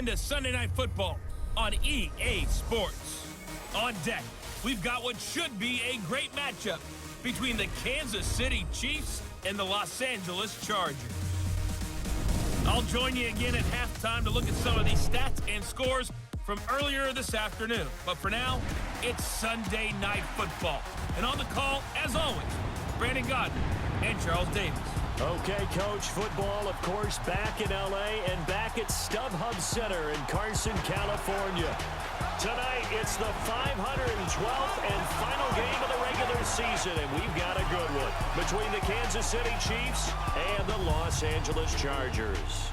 into Sunday Night Football on EA Sports. On deck, we've got what should be a great matchup between the Kansas City Chiefs and the Los Angeles Chargers. I'll join you again at halftime to look at some of these stats and scores from earlier this afternoon. But for now, it's Sunday Night Football. And on the call, as always, Brandon Godden and Charles Davis. Okay, Coach, football, of course, back in L.A. and back at StubHub Center in Carson, California. Tonight, it's the 512th and final game of the regular season, and we've got a good one between the Kansas City Chiefs and the Los Angeles Chargers.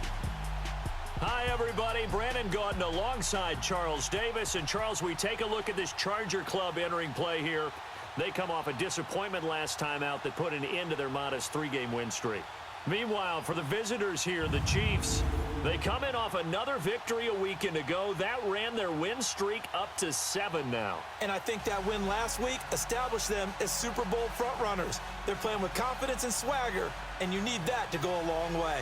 Hi, everybody. Brandon Gaudin alongside Charles Davis. And, Charles, we take a look at this Charger club entering play here. They come off a disappointment last time out that put an end to their modest 3-game win streak. Meanwhile, for the visitors here, the Chiefs, they come in off another victory a weekend ago. That ran their win streak up to 7 now. And I think that win last week established them as Super Bowl frontrunners. They're playing with confidence and swagger, and you need that to go a long way.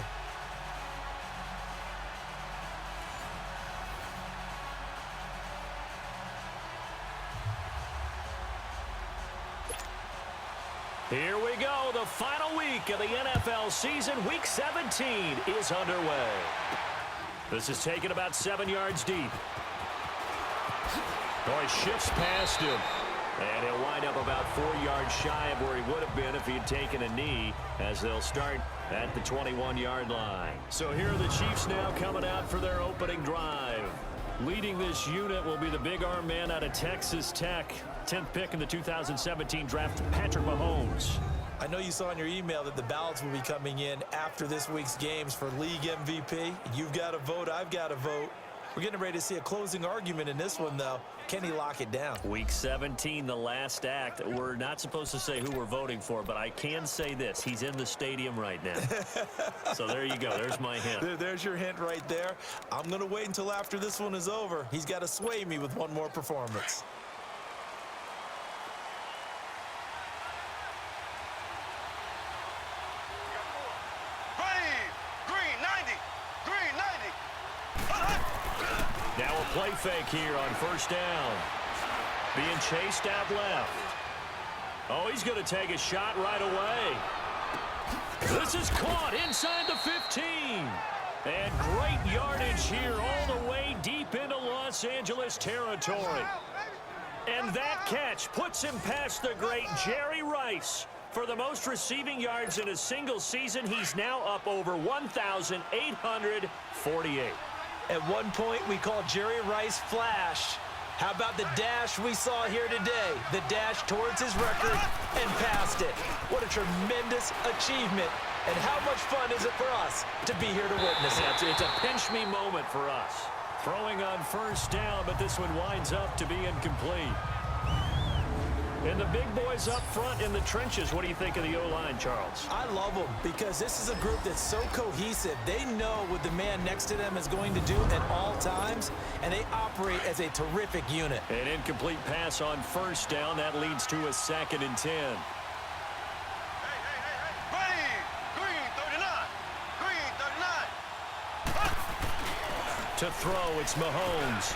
Here we go. The final week of the NFL season. Week 17 is underway. This is taken about 7 yards deep. Oh, he shifts past him. And he'll wind up about 4 yards shy of where he would have been if he had taken a knee, as they'll start at the 21-yard line. So here are the Chiefs now coming out for their opening drive. Leading this unit will be the big arm man out of Texas Tech. 10th pick in the 2017 draft, Patrick Mahomes. I know you saw in your email that the ballots will be coming in after this week's games for league MVP. You've got a vote, I've got a vote. We're getting ready to see a closing argument in this one, though. Can he lock it down? Week 17, the last act. We're not supposed to say who we're voting for, but I can say this. He's in the stadium right now. So there you go. There's my hint. There's your hint right there. I'm going to wait until after this one is over. He's got to sway me with one more performance. Now a play fake here on first down. Being chased out left. Oh, he's going to take a shot right away. This is caught inside the 15. And great yardage here all the way deep into Los Angeles territory. And that catch puts him past the great Jerry Rice. For the most receiving yards in a single season, he's now up over 1,848. At one point, we called Jerry Rice Flash. How about the dash we saw here today? The dash towards his record and past it. What a tremendous achievement. And how much fun is it for us to be here to witness it? It's a pinch-me moment for us. Throwing on first down, but this one winds up to be incomplete. And the big boys up front in the trenches, what do you think of the O-line, Charles? I love them because this is a group that's so cohesive. They know what the man next to them is going to do at all times, and they operate as a terrific unit. An incomplete pass on first down. That leads to a 2nd and 10. To throw, it's Mahomes.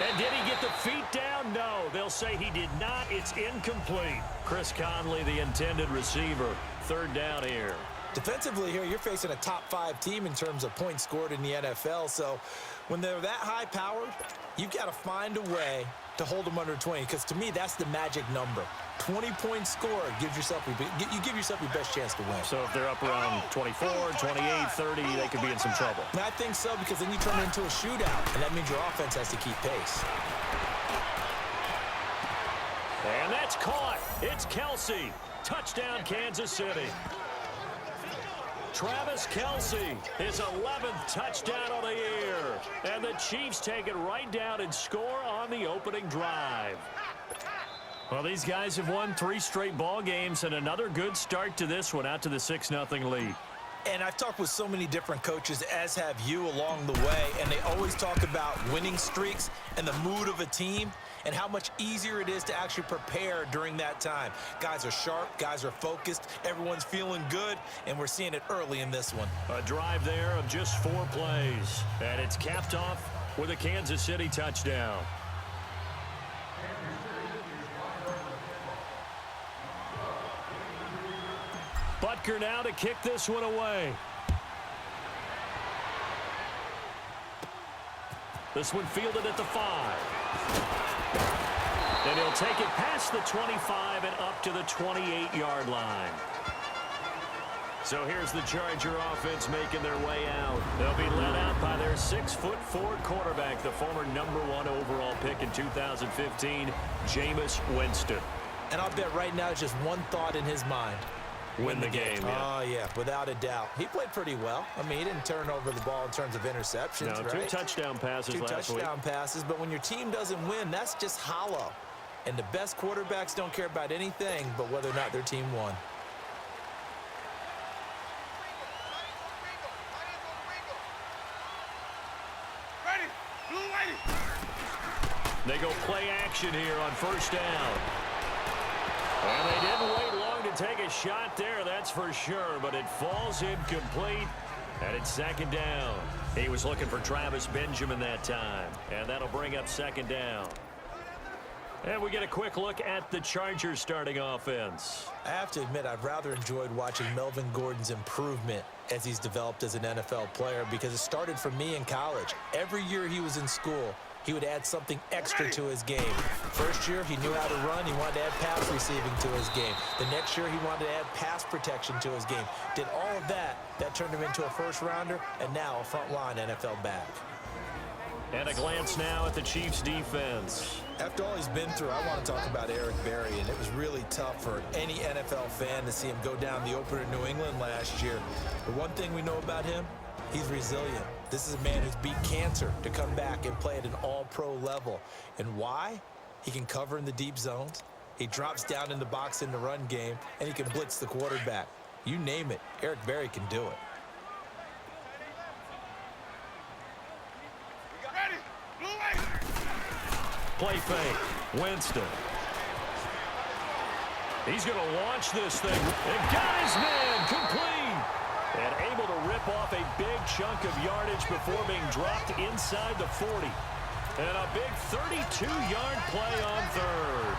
And did he get the feet down? No, they'll say he did not. It's incomplete. Chris Conley, the intended receiver. 3rd down here. Defensively here, you're facing a top-5 team in terms of points scored in the NFL. So when they're that high-powered, you've got to find a way to hold them under 20. Because to me, that's the magic number. 20-point score gives yourself you give yourself your best chance to win. So if they're up around 24, 28, 30, they could be in some trouble. And I think so, because then you turn it into a shootout, and that means your offense has to keep pace. And that's caught. It's Kelsey. Touchdown, Kansas City. Travis Kelce, his 11th touchdown of the year. And the Chiefs take it right down and score on the opening drive. Well, these guys have won 3 straight ball games, and another good start to this one, out to the 6-0 lead. And I've talked with so many different coaches, as have you, along the way, and they always talk about winning streaks and the mood of a team and how much easier it is to actually prepare during that time. Guys are sharp, guys are focused, everyone's feeling good, and we're seeing it early in this one. A drive there of just 4 plays, and it's capped off with a Kansas City touchdown. Butker now to kick this one away. This one fielded at the 5. And he'll take it past the 25 and up to the 28-yard line. So here's the Charger offense making their way out. They'll be led out by their 6'4" quarterback, the former #1 overall pick in 2015, Jameis Winston. And I'll bet right now just one thought in his mind. Win the game. Yeah. Oh, yeah, without a doubt. He played pretty well. I mean, he didn't turn over the ball in terms of interceptions, no, right? 2 touchdown passes last week. 2 touchdown passes, but when your team doesn't win, that's just hollow. And the best quarterbacks don't care about anything but whether or not their team won. They go play action here on first down. And they didn't wait long to take a shot there, that's for sure, but it falls incomplete, and it's second down. He was looking for Travis Benjamin that time, and that'll bring up second down. And we get a quick look at the Chargers starting offense. I have to admit, I've rather enjoyed watching Melvin Gordon's improvement as he's developed as an NFL player because it started for me in college. Every year he was in school, he would add something extra to his game. First year, he knew how to run. He wanted to add pass receiving to his game. The next year, he wanted to add pass protection to his game. Did all of that. That turned him into a first-rounder, and now a front-line NFL back. And a glance now at the Chiefs' defense. After all he's been through, I want to talk about Eric Berry, and it was really tough for any NFL fan to see him go down the opener in New England last year. But one thing we know about him, he's resilient. This is a man who's beat cancer to come back and play at an all-pro level. And why? He can cover in the deep zones. He drops down in the box in the run game, and he can blitz the quarterback. You name it, Eric Berry can do it. Play fake. Winston. He's going to launch this thing. And got his man complete. And able to rip off a big chunk of yardage before being dropped inside the 40. And a big 32-yard play on third.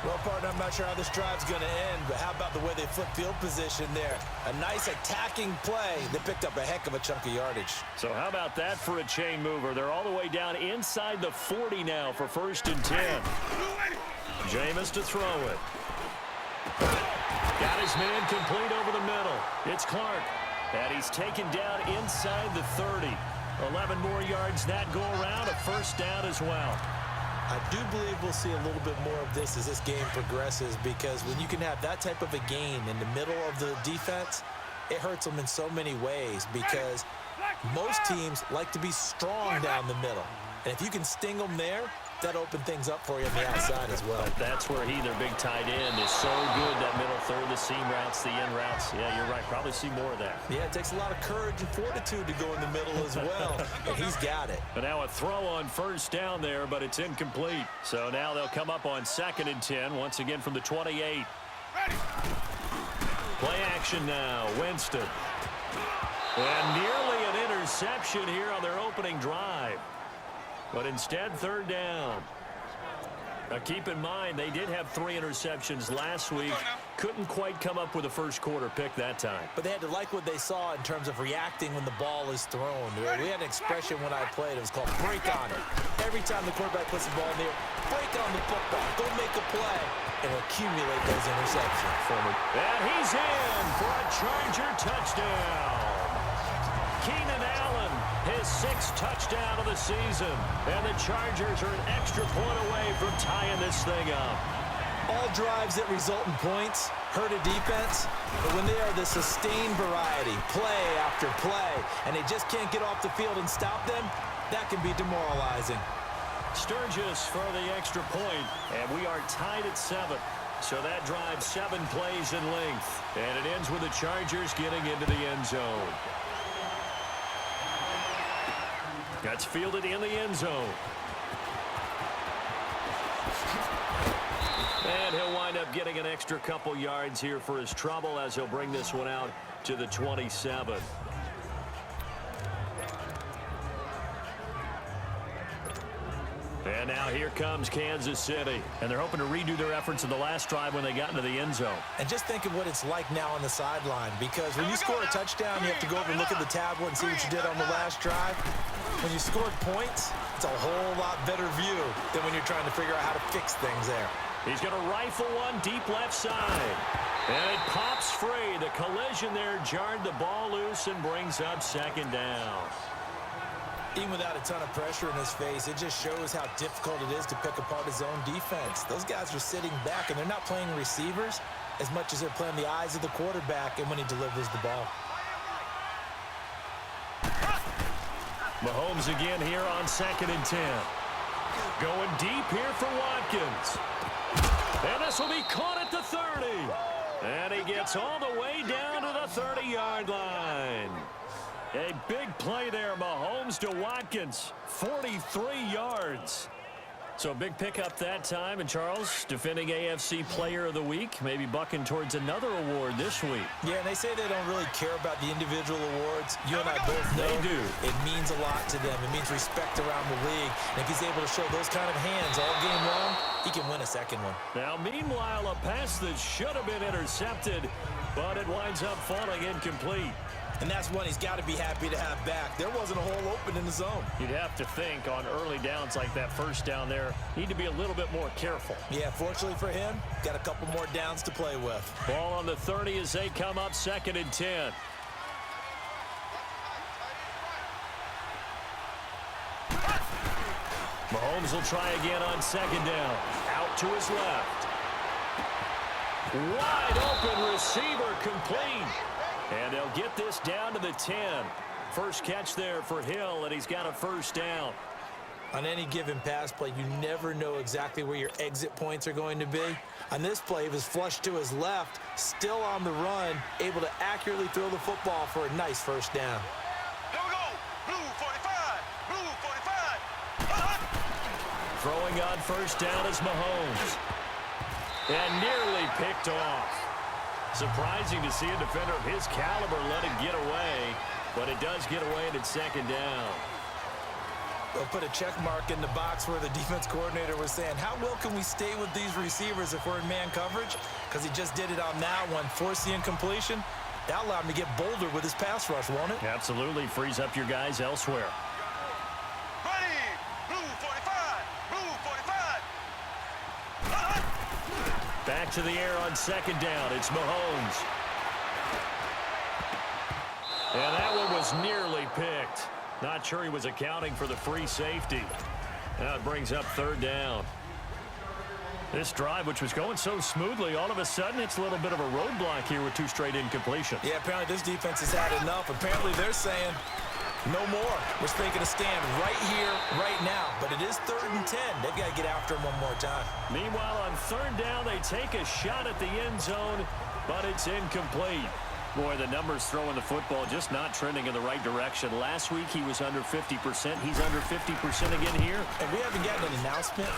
Well, partner, I'm not sure how this drive's going to end, but how about the way they flip field position there? A nice attacking play that picked up a heck of a chunk of yardage. So how about that for a chain mover? They're all the way down inside the 40 now for 1st and 10. Jameis to throw it. Got his man complete over the middle. It's Clark. And he's taken down inside the 30. 11 more yards that go around, a first down as well. I do believe we'll see a little bit more of this as this game progresses, because when you can have that type of a gain in the middle of the defense, it hurts them in so many ways, because most teams like to be strong down the middle. And if you can sting them there, that opens things up for you on the outside as well. But that's where their big tight end, is so good, that middle third, the seam routes, the in routes. Yeah, you're right. Probably see more of that. Yeah, it takes a lot of courage and fortitude to go in the middle as well, and he's got it. But now a throw on first down there, but it's incomplete. So now they'll come up on 2nd and 10, once again from the 28. Play action now, Winston. And nearly an interception here on their opening drive. But instead, 3rd down. Now, keep in mind, they did have 3 interceptions last week. Couldn't quite come up with a first-quarter pick that time. But they had to like what they saw in terms of reacting when the ball is thrown. We had an expression when I played. It was called break on it. Every time the quarterback puts the ball in there, break on the football. Go make a play and accumulate those interceptions. And he's in for a Charger touchdown. Keenan Allen, his 6th touchdown of the season. And the Chargers are an extra point away from tying this thing up. All drives that result in points hurt a defense, but when they are the sustained variety, play after play, and they just can't get off the field and stop them, that can be demoralizing. Sturgis for the extra point, and we are tied at 7. So that drives 7 plays in length, and it ends with the Chargers getting into the end zone. That's fielded in the end zone. And he'll wind up getting an extra couple yards here for his trouble as he'll bring this one out to the 27. And now here comes Kansas City. And they're hoping to redo their efforts in the last drive when they got into the end zone. And just think of what it's like now on the sideline, because when you score a touchdown, you have to go over and look at the tablet and see what you did on the last drive. When you scored points, it's a whole lot better view than when you're trying to figure out how to fix things there. He's going to rifle one deep left side. And it pops free. The collision there jarred the ball loose and brings up second down. Even without a ton of pressure in his face, it just shows how difficult it is to pick apart his own defense. Those guys are sitting back, and they're not playing receivers as much as they're playing the eyes of the quarterback and when he delivers the ball. Mahomes again here on 2nd and 10. Going deep here for Watkins. And this will be caught at the 30. And he gets all the way down to the 30-yard line. A big play there, Mahomes to Watkins. 43 yards. So a big pickup that time. And Charles, defending AFC Player of the Week, maybe bucking towards another award this week. Yeah, and they say they don't really care about the individual awards. You and I both know they do. It means a lot to them. It means respect around the league. And if he's able to show those kind of hands all game long, he can win a second one. Now, meanwhile, a pass that should have been intercepted, but it winds up falling incomplete. And that's one he's got to be happy to have back. There wasn't a hole open in the zone. You'd have to think on early downs like that first down there, need to be a little bit more careful. Yeah, fortunately for him, got a couple more downs to play with. Ball on the 30 as they come up 2nd and 10. Mahomes will try again on 2nd down. Out to his left. Wide open receiver complete. And they'll get this down to the 10. First catch there for Hill, and he's got a first down. On any given pass play, you never know exactly where your exit points are going to be. On this play, he was flushed to his left, still on the run, able to accurately throw the football for a nice first down. Here we go. Blue 45. Blue 45. Throwing on first down is Mahomes. And nearly picked off. Surprising to see a defender of his caliber let it get away, but it does get away and it's 2nd down. They'll put a check mark in the box where the defense coordinator was saying, how well can we stay with these receivers if we're in man coverage? Because he just did it on that one, forced the incompletion. That allowed him to get bolder with his pass rush, won't it? Absolutely, frees up your guys elsewhere. Ready. Blue 45. Blue 45. Back to the air on 2nd down. It's Mahomes. And that one was nearly picked. Not sure he was accounting for the free safety. Now it brings up 3rd down. This drive, which was going so smoothly, all of a sudden it's a little bit of a roadblock here with 2 straight incompletions. Yeah, apparently this defense has had enough. Apparently they're saying, no more. We're taking a stand right here, right now. But it is 3rd and 10. They've got to get after him one more time. Meanwhile, on 3rd down, they take a shot at the end zone, but it's incomplete. Boy, the numbers throwing the football just not trending in the right direction. Last week, he was under 50%. He's under 50% again here. And we haven't gotten an announcement,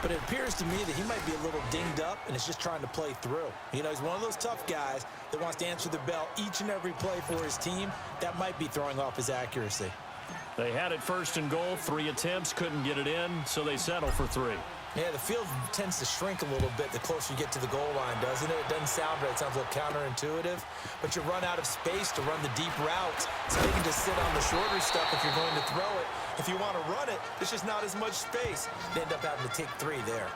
but it appears to me that he might be a little dinged up and is just trying to play through. You know, he's one of those tough guys that wants to answer the bell each and every play for his team. That might be throwing off his accuracy. They had it 1st and goal, 3 attempts, couldn't get it in, so they settle for 3. Yeah, the field tends to shrink a little bit the closer you get to the goal line, doesn't it? It doesn't sound right. It sounds a little counterintuitive. But you run out of space to run the deep routes, so you can just sit on the shorter stuff if you're going to throw it. If you want to run it, there's just not as much space. They end up having to take 3 there.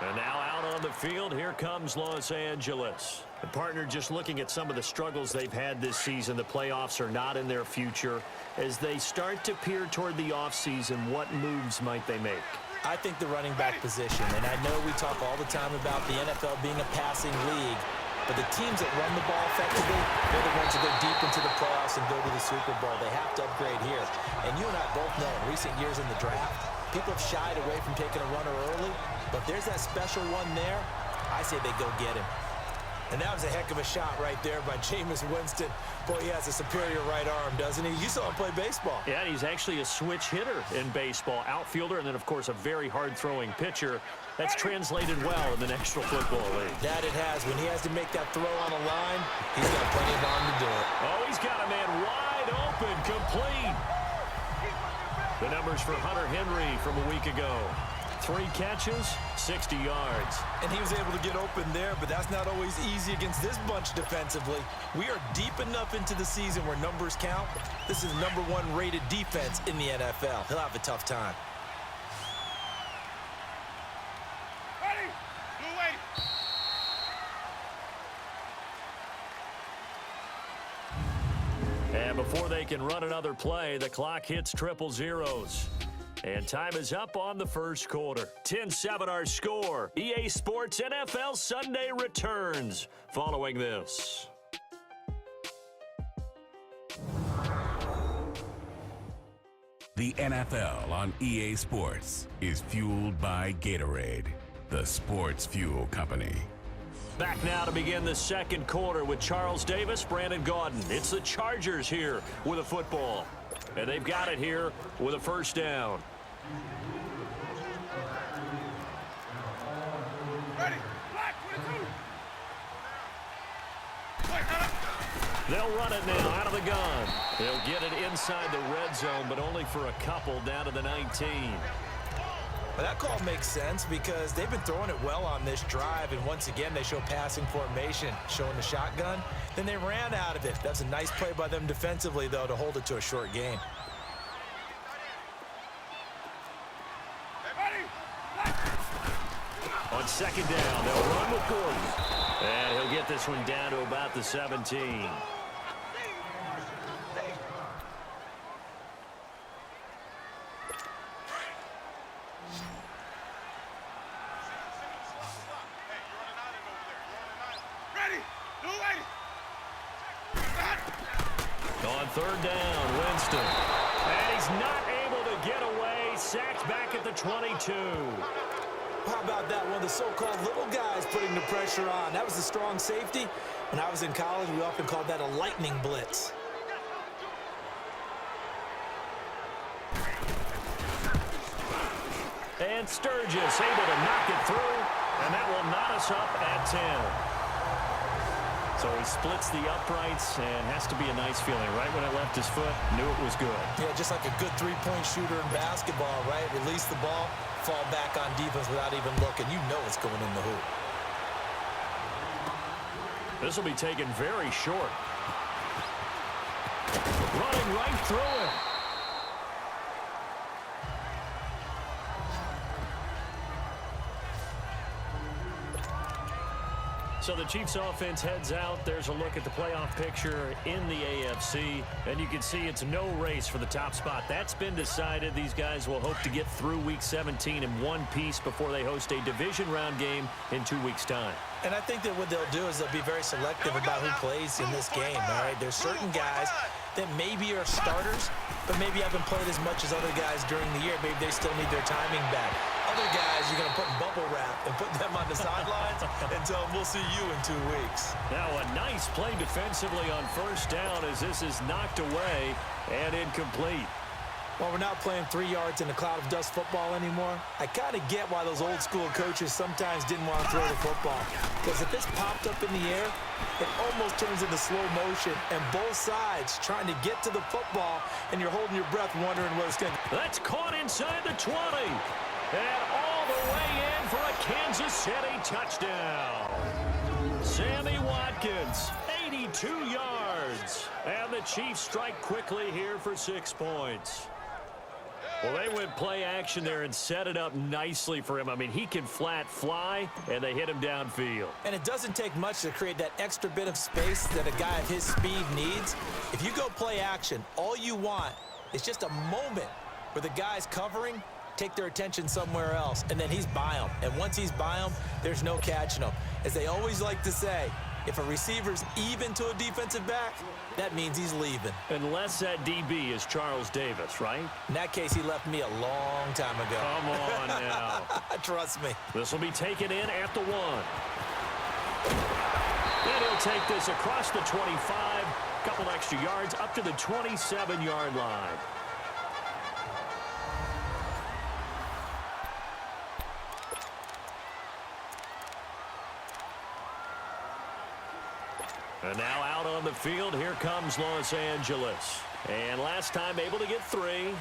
And now out on the field, here comes Los Angeles. The partner, just looking at some of the struggles they've had this season, the playoffs are not in their future. As they start to peer toward the offseason, what moves might they make? I think the running back position, and I know we talk all the time about the NFL being a passing league, but the teams that run the ball effectively, they're the ones that go deep into the playoffs and go to the Super Bowl. They have to upgrade here. And you and I both know in recent years in the draft, people have shied away from taking a runner early, but if there's that special one there, I say they go get him. And that was a heck of a shot right there by Jameis Winston. Boy, he has a superior right arm, doesn't he? You saw him play baseball. Yeah, he's actually a switch hitter in baseball. Outfielder, and then, of course, a very hard-throwing pitcher. That's translated well in the National Football League. That it has. When he has to make that throw on a line, he's got plenty of arm to do it. Oh, he's got a man wide open, complete. The numbers for Hunter Henry from a week ago. 3 catches, 60 yards. And he was able to get open there, but that's not always easy against this bunch defensively. We are deep enough into the season where numbers count. This is #1 rated defense in the NFL. He'll have a tough time. Ready? Blue waiting. And before they can run another play, the clock hits triple zeros. And time is up on the first quarter. 10-7 our score. EA Sports NFL Sunday returns following this. The NFL on EA Sports is fueled by Gatorade, the sports fuel company. Back now to begin the second quarter with Charles Davis, Brandon Gaudin. It's the Chargers here with a football. And they've got it here with a first down. Ready? Black 22. They'll run it now out of the gun. They'll get it inside the red zone, but only for a couple down to the 19. Well, that call makes sense because they've been throwing it well on this drive, and once again they show passing formation, showing the shotgun. Then they ran out of it. That's a nice play by them defensively, though, to hold it to a short gain. On second down, they'll run with Gordon. And he'll get this one down to about the 17. On third down, Winston. And he's not able to get away. Sacked back at the 22. How about that? One of the so-called little guys putting the pressure on. That was the strong safety. When I was in college, we often called that a lightning blitz. And Sturgis able to knock it through. And that will knot us up at 10. So he splits the uprights and has to be a nice feeling. Right when it left his foot, knew it was good. Yeah, just like a good three-point shooter in basketball, right? Release the ball, fall back on defense without even looking. You know it's going in the hoop. This will be taken very short. Running right through it. So the Chiefs offense heads out. There's a look at the playoff picture in the AFC. And you can see it's no race for the top spot. That's been decided. These guys will hope to get through Week 17 in one piece before they host a division round game in 2 weeks' time. And I think that what they'll do is they'll be very selective about who plays in this game, all right? There's certain guys that maybe are starters, but maybe haven't played as much as other guys during the year. Maybe they still need their timing back. Other guys, you're going to put in bubble wrap and put them on the sidelines and tell them we'll see you in 2 weeks. Now a nice play defensively on first down as this is knocked away and incomplete. While we're not playing 3 yards in a cloud of dust football anymore, I kind of get why those old school coaches sometimes didn't want to throw the football. Because if it's popped up in the air, it almost turns into slow motion, and both sides trying to get to the football, and you're holding your breath wondering what it's going to do. That's caught inside the 20. And all the way in for a Kansas City touchdown. Sammy Watkins, 82 yards. And the Chiefs strike quickly here for 6 points. Well, they went play action there and set it up nicely for him. I mean, he can flat fly, and they hit him downfield. And it doesn't take much to create that extra bit of space that a guy of his speed needs. If you go play action, all you want is just a moment where the guy's covering, take their attention somewhere else, and then he's by him. And once he's by him, there's no catching him. As they always like to say, if a receiver's even to a defensive back, that means he's leaving. Unless that DB is Charles Davis, right? In that case, he left me a long time ago. Come on now. Trust me. This will be taken in at the 1. And he'll take this across the 25, a couple extra yards up to the 27-yard line. And now out on the field, here comes Los Angeles. And last time able to get 3.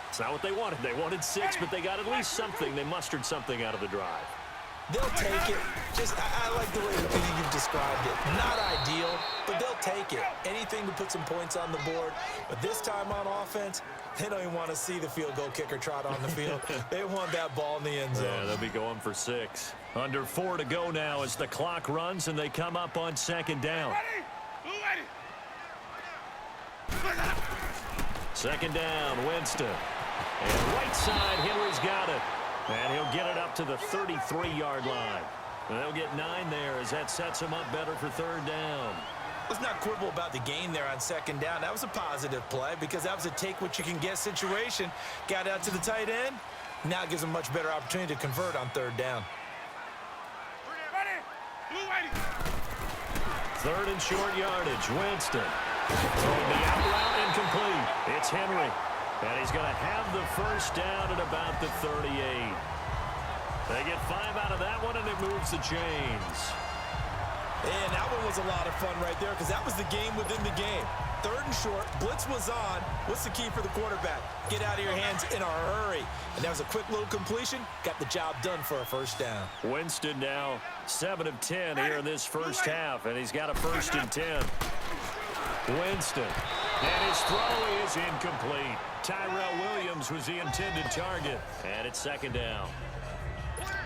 It's not what they wanted. They wanted 6, but they got at least something. They mustered something out of the drive. They'll take it. I like the way you've described it. Not ideal, but they'll take it. Anything to put some points on the board. But this time on offense, they don't even want to see the field goal kicker trot on the field. They want that ball in the end zone. Yeah, they'll be going for 6. Under 4 to go now as the clock runs and they come up on 2nd down. Second down, Winston. And right side, Henry's got it. And he'll get it up to the 33-yard line. And they'll get 9 there as that sets him up better for 3rd down. Let's not quibble about the gain there on 2nd down. That was a positive play because that was a take-what-you-can-get situation. Got out to the tight end. Now it gives them much better opportunity to convert on 3rd down. 3rd and short yardage, Winston. Throwing the out route incomplete. It's Henry. And he's going to have the 1st down at about the 38. They get 5 out of that one, and it moves the chains. And that one was a lot of fun right there because that was the game within the game. 3rd and short, blitz was on. What's the key for the quarterback? Get out of your hands in a hurry. And that was a quick little completion. Got the job done for a 1st down. Winston now 7 of 10 here in this 1st half, and he's got a 1st and 10. Winston. And his throw is incomplete. Tyrell Williams was the intended target. And it's 2nd down.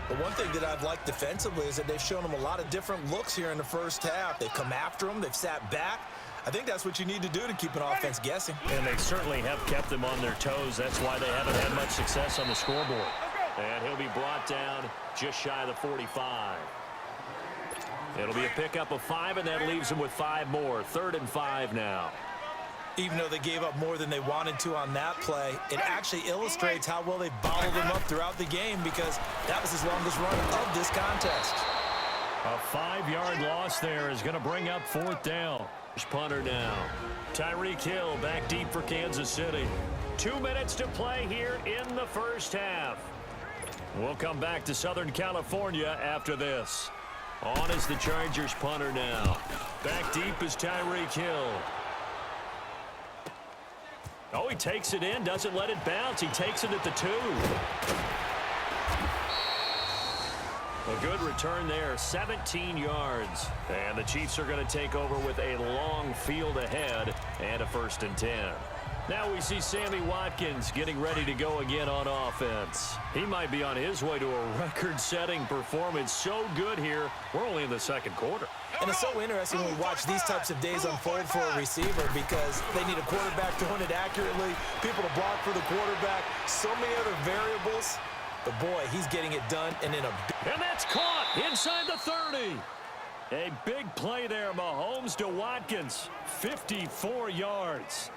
The one thing that I've liked defensively is that they've shown them a lot of different looks here in the 1st half. They've come after them. They've sat back. I think that's what you need to do to keep an offense guessing. And they certainly have kept them on their toes. That's why they haven't had much success on the scoreboard. And he'll be brought down just shy of the 45. It'll be a pickup of 5, and that leaves them with 5 more. 3rd and 5 now. Even though they gave up more than they wanted to on that play, it actually illustrates how well they bottled them up throughout the game because that was his longest run of this contest. A 5-yard loss there is going to bring up 4th down. Punter now. Tyreek Hill back deep for Kansas City. 2 minutes to play here in the 1st half. We'll come back to Southern California after this. On is the Chargers punter now. Back deep is Tyreek Hill. Oh, he takes it in, doesn't let it bounce. He takes it at the 2. A good return there, 17 yards. And the Chiefs are going to take over with a long field ahead and a 1st and 10. Now we see Sammy Watkins getting ready to go again on offense. He might be on his way to a record-setting performance. So good here. We're only in the 2nd quarter. And it's so interesting when we watch these types of days unfold for a receiver because they need a quarterback to run it accurately, people to block for the quarterback, so many other variables. But, boy, he's getting it done and in a big... And that's caught inside the 30. A big play there, Mahomes to Watkins, 54 yards.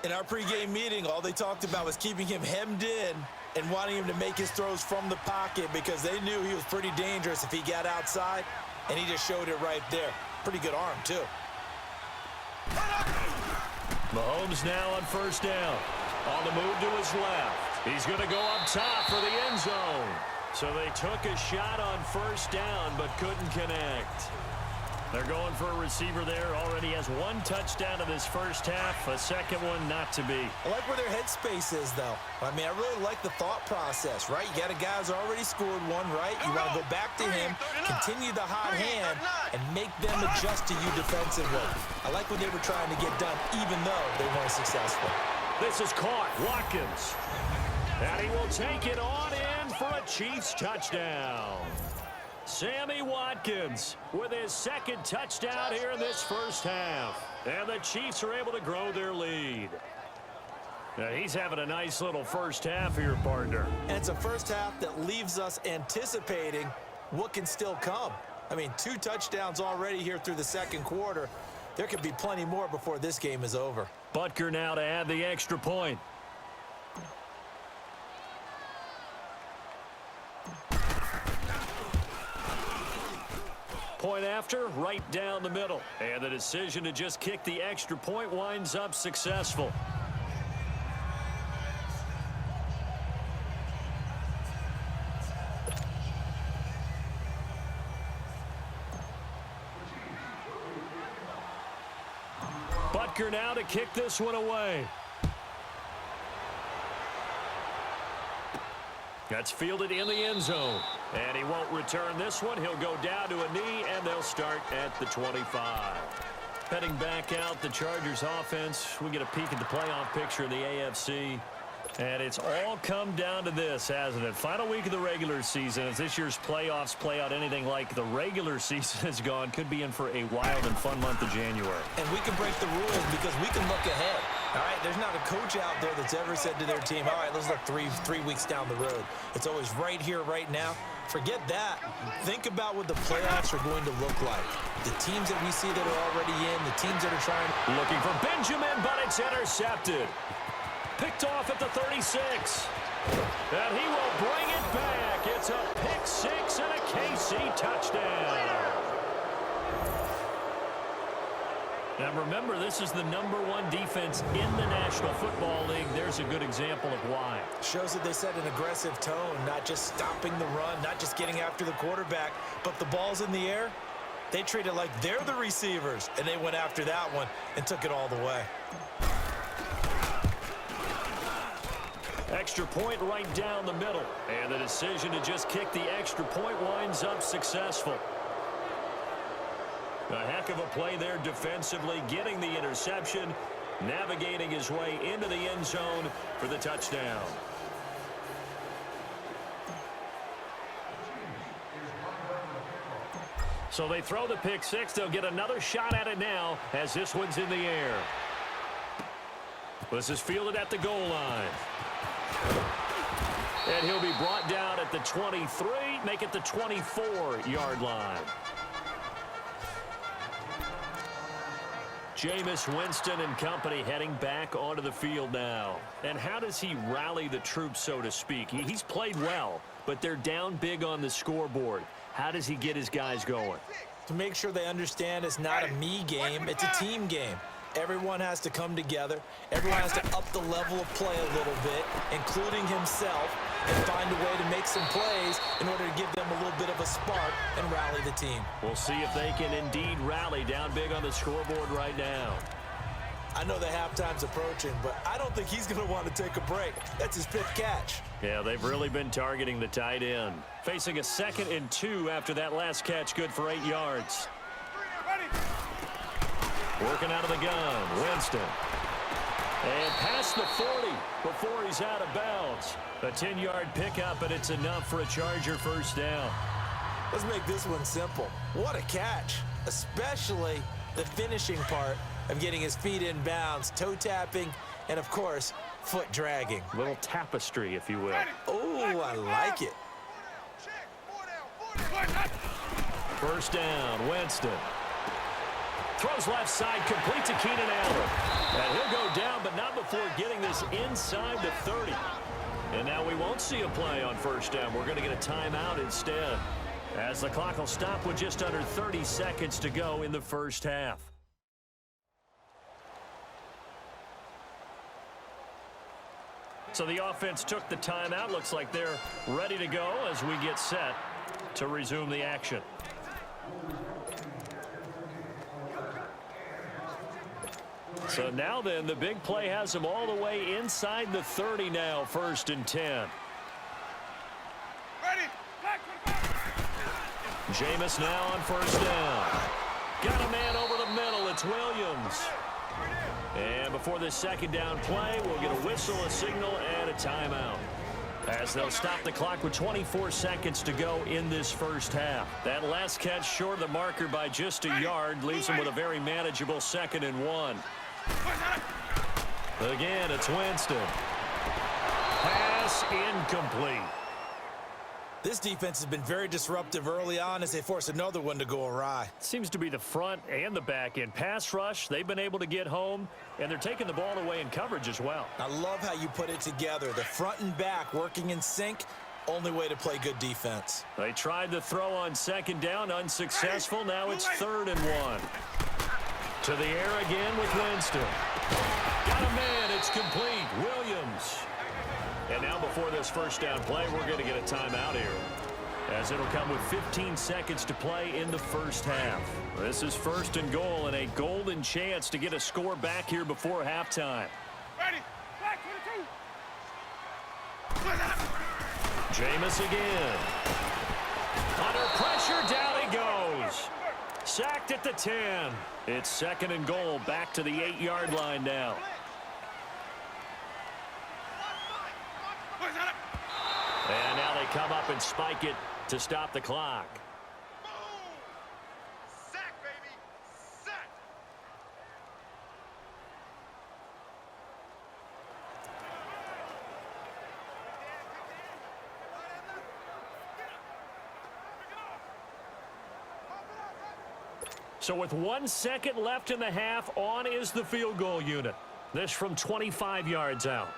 In our pregame meeting, all they talked about was keeping him hemmed in and wanting him to make his throws from the pocket because they knew he was pretty dangerous if he got outside, and he just showed it right there. Pretty good arm, too. Mahomes now on 1st down. On the move to his left. He's going to go up top for the end zone. So they took a shot on 1st down but couldn't connect. They're going for a receiver there. Already has 1 touchdown in this 1st half. A 2nd one not to be. I like where their headspace is, though. I mean, I really like the thought process, right? You got a guy who's already scored 1, right? You want to go back to him, continue the hot hand, and make them adjust to you defensively. I like what they were trying to get done, even though they weren't successful. This is caught. Watkins. And he will take it on in for a Chiefs touchdown. Sammy Watkins with his 2nd touchdown here in this 1st half. And the Chiefs are able to grow their lead. Now he's having a nice little 1st half here, partner. And it's a 1st half that leaves us anticipating what can still come. I mean, 2 touchdowns already here through the 2nd quarter. There could be plenty more before this game is over. Butker now to add the extra point. point after, right down the middle. And the decision to just kick the extra point winds up successful. Butker now to kick this one away. That's fielded in the end zone. And he won't return this one. He'll go down to a knee, and they'll start at the 25. Heading back out, the Chargers offense. We get a peek at the playoff picture in the AFC. And it's all come down to this, hasn't it? Final week of the regular season. As this year's playoffs play out anything like the regular season has gone, could be in for a wild and fun month of January. And we can break the rules because we can look ahead. All right, there's not a coach out there that's ever said to their team, all right, let's look three weeks down the road. It's always right here, right now. Forget that. Think about what the playoffs are going to look like. The teams that we see that are already in, the teams that are trying. Looking for Benjamin, but it's intercepted. Picked off at the 36. And he will bring it back. It's a pick six and a KC touchdown. Now remember, this is the #1 defense in the National Football League. There's a good example of why. Shows that they set an aggressive tone, not just stopping the run, not just getting after the quarterback, but the ball's in the air. They treat it like they're the receivers, and they went after that one and took it all the way. Extra point right down the middle. And the decision to just kick the extra point winds up successful. A heck of a play there defensively, getting the interception, navigating his way into the end zone for the touchdown. So they throw the pick six. They'll get another shot at it now as this one's in the air. This is fielded at the goal line. And he'll be brought down at the 23, make it the 24-yard line. Jameis Winston and company heading back onto the field now. And how does he rally the troops, so to speak? He's played well, but they're down big on the scoreboard. How does he get his guys going? To make sure they understand it's not a me game, it's a team game. Everyone has to come together. Everyone has to up the level of play a little bit, including himself, and find a way to make some plays in order to give them a little bit of a spark and rally the team. We'll see if they can indeed rally down big on the scoreboard right now. I know the halftime's approaching, but I don't think he's going to want to take a break. That's his 5th catch. Yeah, they've really been targeting the tight end. Facing a 2nd and 2 after that last catch, good for 8 yards. Working out of the gun, Winston. And past the 40 before he's out of bounds. A 10-yard pickup, and it's enough for a Charger first down. Let's make this one simple. What a catch, especially the finishing part of getting his feet in bounds, toe tapping, and, of course, foot dragging. A little tapestry, if you will. Oh, I like it. First down, Winston. Throws left side, complete to Keenan Allen. And he'll go down, but not before getting this inside the 30. And now we won't see a play on first down. We're going to get a timeout instead, as the clock will stop with just under 30 seconds to go in the first half. So the offense took the timeout. Looks like they're ready to go as we get set to resume the action. So now then, the big play has them all the way inside the 30 now, 1st and 10. Jameis now on first down. Got a man over the middle. It's Williams. And before this 2nd down play, we'll get a whistle, a signal, and a timeout, as they'll stop the clock with 24 seconds to go in this first half. That last catch short of the marker by just a yard leaves them with a very manageable 2nd and 1. Again, it's Winston. Pass incomplete. This defense has been very disruptive early on as they force another one to go awry. Seems to be the front and the back end. Pass rush, they've been able to get home, and they're taking the ball away in coverage as well. I love how you put it together. The front and back working in sync. Only way to play good defense. They tried the throw on second down, unsuccessful. Now it's 3rd and 1. To the air again with Winston. Got a man. It's complete. Williams. And now before this first down play, we're going to get a timeout here, as it'll come with 15 seconds to play in the first half. This is 1st and goal and a golden chance to get a score back here before halftime. Ready. Back 22. Jameis again. Under pressure, down he goes. Sacked at the 10. It's 2nd and goal, back to the 8-yard line now. And now they come up and spike it to stop the clock. Sack, baby. Sack. So with 1 second left in the half, on is the field goal unit. This from 25 yards out.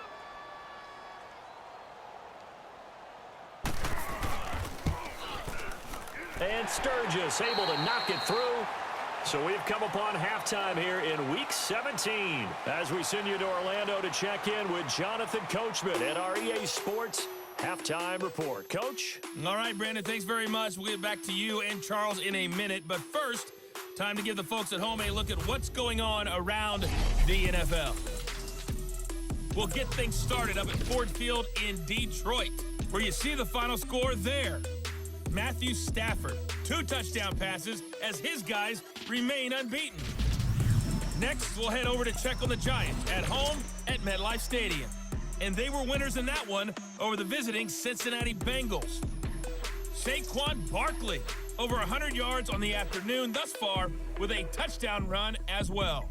And Sturgis able to knock it through. So we've come upon halftime here in Week 17 as we send you to Orlando to check in with Jonathan Coachman at our EA Sports Halftime Report. Coach? All right, Brandon, thanks very much. We'll get back to you and Charles in a minute. But first, time to give the folks at home a look at what's going on around the NFL. We'll get things started up at Ford Field in Detroit, where you see the final score there. Matthew Stafford, 2 touchdown passes as his guys remain unbeaten. Next, we'll head over to check on the Giants at home at MetLife Stadium. And they were winners in that one over the visiting Cincinnati Bengals. Saquon Barkley, over 100 yards on the afternoon thus far with a touchdown run as well.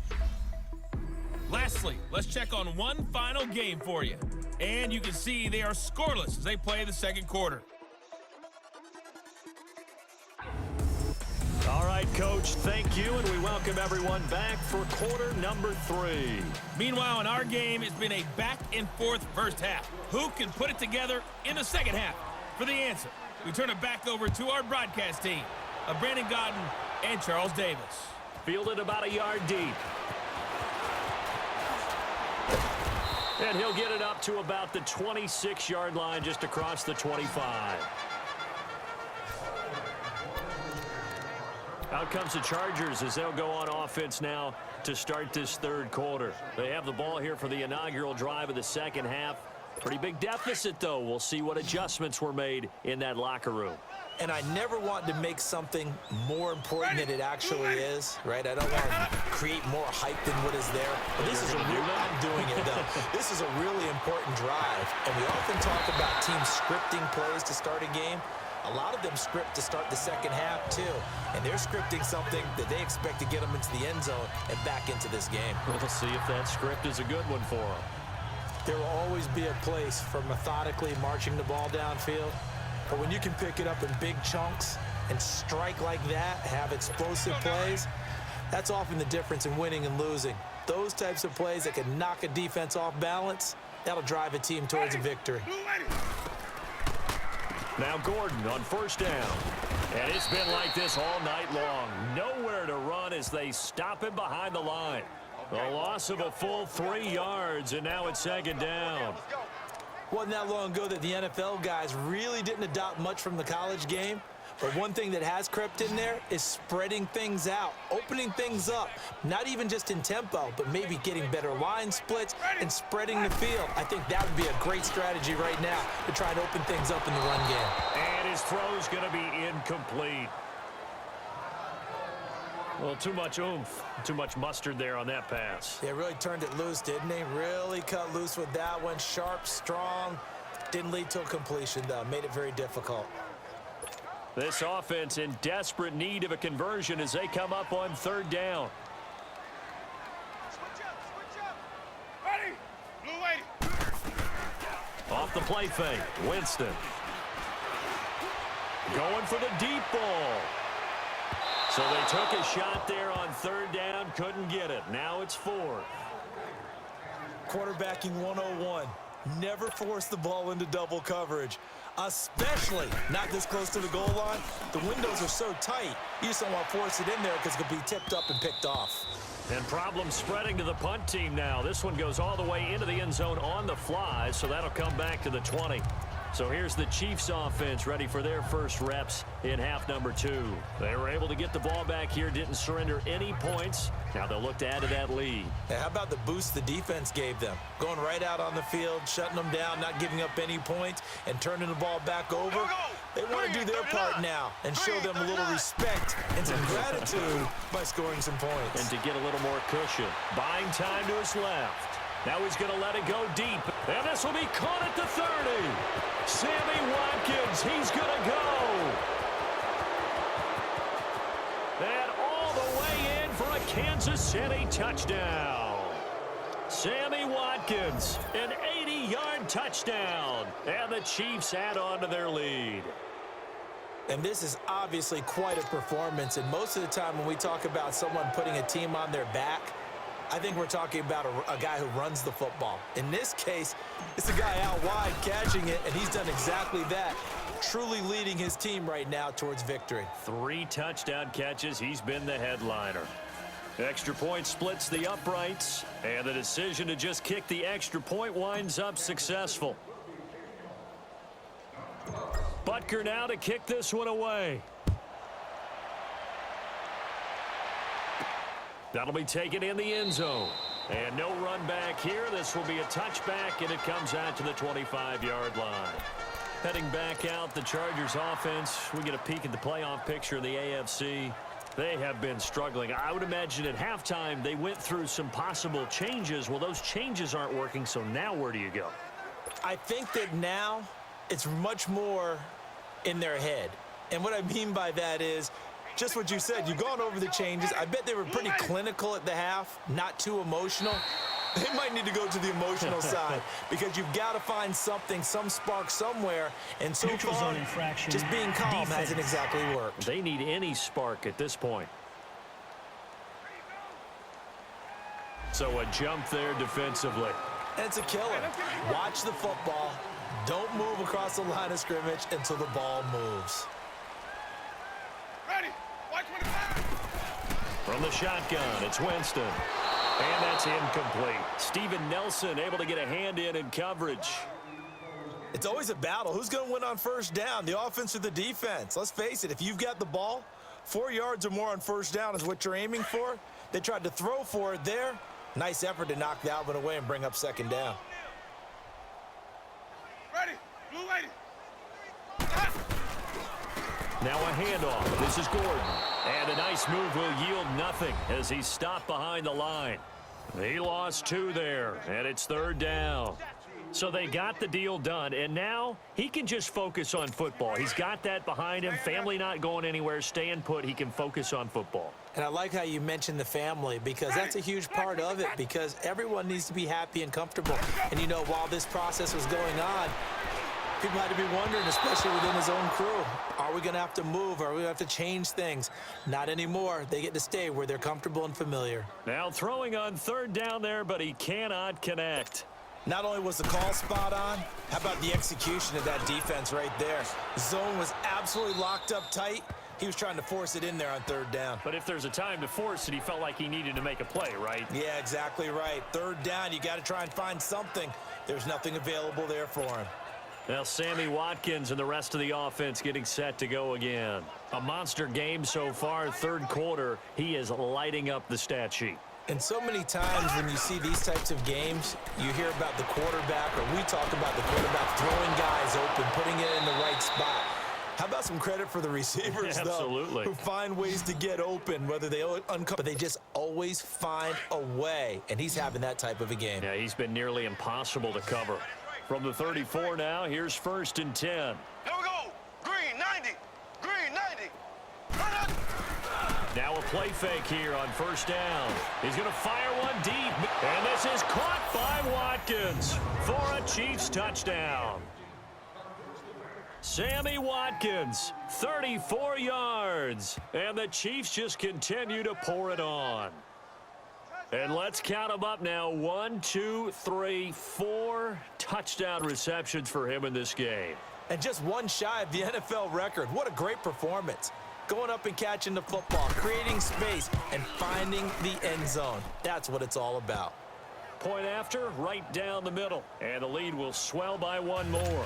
Lastly, let's check on one final game for you. And you can see they are scoreless as they play the second quarter. All right, Coach, thank you, and we welcome everyone back for quarter number 3. Meanwhile, in our game, it's been a back-and-forth first half. Who can put it together in the second half? For the answer, we turn it back over to our broadcast team of Brandon Godden and Charles Davis. Fielded about a yard deep. And he'll get it up to about the 26-yard line, just across the 25. Out comes the Chargers as they'll go on offense now to start this third quarter. They have the ball here for the inaugural drive of the second half. Pretty big deficit, though. We'll see what adjustments were made in that locker room. And I never want to make something more important than it actually is, right? I don't want to create more hype than what is there. But this is a real, I'm doing it, though. This is a really important drive. And we often talk about teams scripting plays to start a game. A lot of them script to start the second half, too. And they're scripting something that they expect to get them into the end zone and back into this game. We'll see if that script is a good one for them. There will always be a place for methodically marching the ball downfield. But when you can pick it up in big chunks and strike like that, have explosive plays, that's often the difference in winning and losing. Those types of plays that can knock a defense off balance, that'll drive a team towards a victory. Now Gordon on first down. And it's been like this all night long. Nowhere to run as they stop him behind the line. A loss of a full 3 yards, and now it's second down. Wasn't that long ago that the NFL guys really didn't adopt much from the college game. But one thing that has crept in there is spreading things out, opening things up, not even just in tempo, but maybe getting better line splits and spreading the field. I think that would be a great strategy right now to try to open things up in the run game. And his throw's going to be incomplete. Well, too much oomph, too much mustard there on that pass. They really turned it loose, didn't they? Really cut loose with that one. Sharp, strong. Didn't lead to a completion, though. Made it very difficult. This offense in desperate need of a conversion as they come up on third down. Switch up. Ready? Blue lady. Off the play fake, Winston. Going for the deep ball. So they took a shot there on third down, couldn't get it. Now it's fourth. Quarterbacking 101. Never force the ball into double coverage, especially not this close to the goal line. The windows are so tight, you just don't want to force it in there because it could be tipped up and picked off. And problems spreading to the punt team now. This one goes all the way into the end zone on the fly, so that'll come back to the 20. So here's the Chiefs offense ready for their first reps in half number 2. They were able to get the ball back here, didn't surrender any points. Now they'll look to add to that lead. Hey, how about the boost the defense gave them? Going right out on the field, shutting them down, not giving up any points, and turning the ball back over. They want to do their part now and show them a little respect and some gratitude by scoring some points. And to get a little more cushion. Buying time to his left. Now he's going to let it go deep. And this will be caught at the 30. Sammy Watkins, he's going to go. And all the way in for a Kansas City touchdown. Sammy Watkins, an 80-yard touchdown. And the Chiefs add on to their lead. And this is obviously quite a performance. And most of the time when we talk about someone putting a team on their back, I think we're talking about a guy who runs the football. In this case, it's a guy out wide catching it, and he's done exactly that, truly leading his team right now towards victory. 3 touchdown catches. He's been the headliner. Extra point splits the uprights, and the decision to just kick the extra point winds up successful. Butker now to kick this one away. That'll be taken in the end zone. And no run back here. This will be a touchback, and it comes out to the 25-yard line. Heading back out, the Chargers offense. We get a peek at the playoff picture in the AFC. They have been struggling. I would imagine at halftime they went through some possible changes. Well, those changes aren't working, so now where do you go? I think that now it's much more in their head. And what I mean by that is just what you said. You've gone over the changes. I bet they were pretty clinical at the half, not too emotional. They might need to go to the emotional side because you've got to find something, some spark somewhere. And so far, just being calm hasn't exactly worked. They need any spark at this point. So a jump there defensively. And it's a killer. Watch the football. Don't move across the line of scrimmage until the ball moves. Ready. Watch 25. From the shotgun, it's Winston. And that's incomplete. Steven Nelson able to get a hand in coverage. It's always a battle. Who's going to win on first down, the offense or the defense? Let's face it, if you've got the ball, 4 yards or more on first down is what you're aiming for. They tried to throw for it there. Nice effort to knock that one away and bring up second down. Ready. Blue lady. Now a handoff. This is Gordon. And a nice move will yield nothing as he's stopped behind the line. He lost 2 there, and it's third down. So they got the deal done, and now he can just focus on football. He's got that behind him. Family not going anywhere, staying put. He can focus on football. And I like how you mentioned the family because that's a huge part of it because everyone needs to be happy and comfortable. And, you know, while this process was going on, people had to be wondering, especially within his own crew, are we going to have to move? Are we going to have to change things? Not anymore. They get to stay where they're comfortable and familiar. Now throwing on third down there, but he cannot connect. Not only was the call spot on, how about the execution of that defense right there? Zone was absolutely locked up tight. He was trying to force it in there on third down. But if there's a time to force it, he felt like he needed to make a play, right? Yeah, exactly right. Third down, you got to try and find something. There's nothing available there for him. Now Sammy Watkins and the rest of the offense getting set to go again. A monster game so far, third quarter. He is lighting up the stat sheet. And so many times when you see these types of games, you hear about the quarterback, or we talk about the quarterback throwing guys open, putting it in the right spot. How about some credit for the receivers, Absolutely. though, who find ways to get open, whether they uncover, but they just always find a way, and he's having that type of a game. Yeah, he's been nearly impossible to cover. From the 34 now, here's first and 10. Here we go. Green 90. Green 90. Run up. Now a play fake here on first down. He's going to fire one deep. And this is caught by Watkins for a Chiefs touchdown. Sammy Watkins, 34 yards. And the Chiefs just continue to pour it on. And let's count them up now. 1, 2, 3, 4 touchdown receptions for him in this game. And just one shy of the NFL record. What a great performance. Going up and catching the football, creating space, and finding the end zone. That's what it's all about. Point after, right down the middle. And the lead will swell by one more.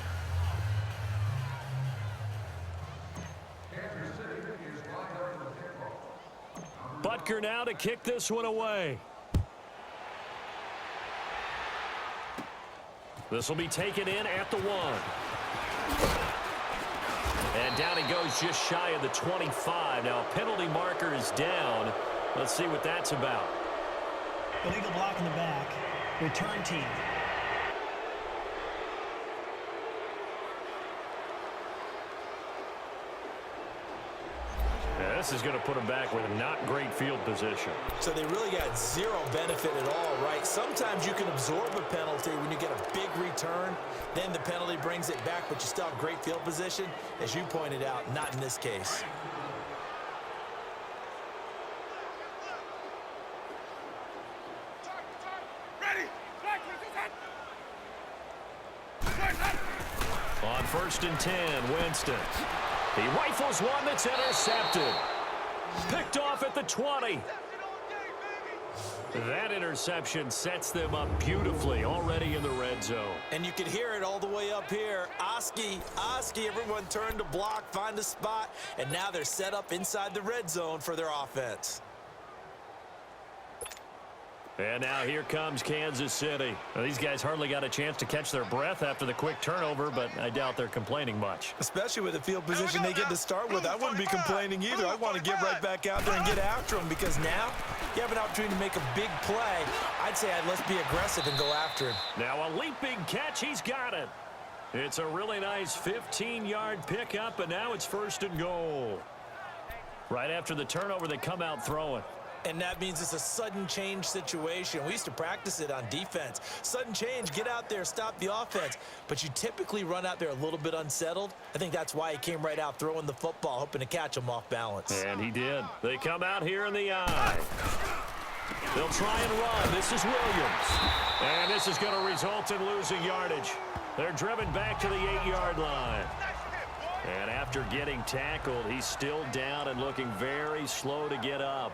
Butker now to kick this one away. This will be taken in at the 1. And down he goes just shy of the 25. Now a penalty marker is down. Let's see what that's about. Illegal block in the back. Return team. This is going to put him back with not great field position. So they really got zero benefit at all, right? Sometimes you can absorb a penalty when you get a big return, then the penalty brings it back, but you still have great field position. As you pointed out, not in this case. On 1st and 10, Winston. He rifles one that's intercepted. Picked off at the 20. That interception sets them up beautifully already in the red zone. And you can hear it all the way up here. Oski, everyone turned to block, find a spot, and now they're set up inside the red zone for their offense. And now here comes Kansas City. Well, these guys hardly got a chance to catch their breath after the quick turnover, but I doubt they're complaining much. Especially with the field position they get to start with. I wouldn't be complaining either. I want to get right back out there and get after them because now you have an opportunity to make a big play. I'd say let's be aggressive and go after him. Now a leaping catch. He's got it. It's a really nice 15-yard pickup, and now it's 1st and goal. Right after the turnover, they come out throwing. And that means it's a sudden change situation. We used to practice it on defense. Sudden change, get out there, stop the offense. But you typically run out there a little bit unsettled. I think that's why he came right out throwing the football, hoping to catch him off balance. And he did. They come out here in the eye. They'll try and run. This is Williams. And this is going to result in losing yardage. They're driven back to the 8-yard line. And after getting tackled, he's still down and looking very slow to get up.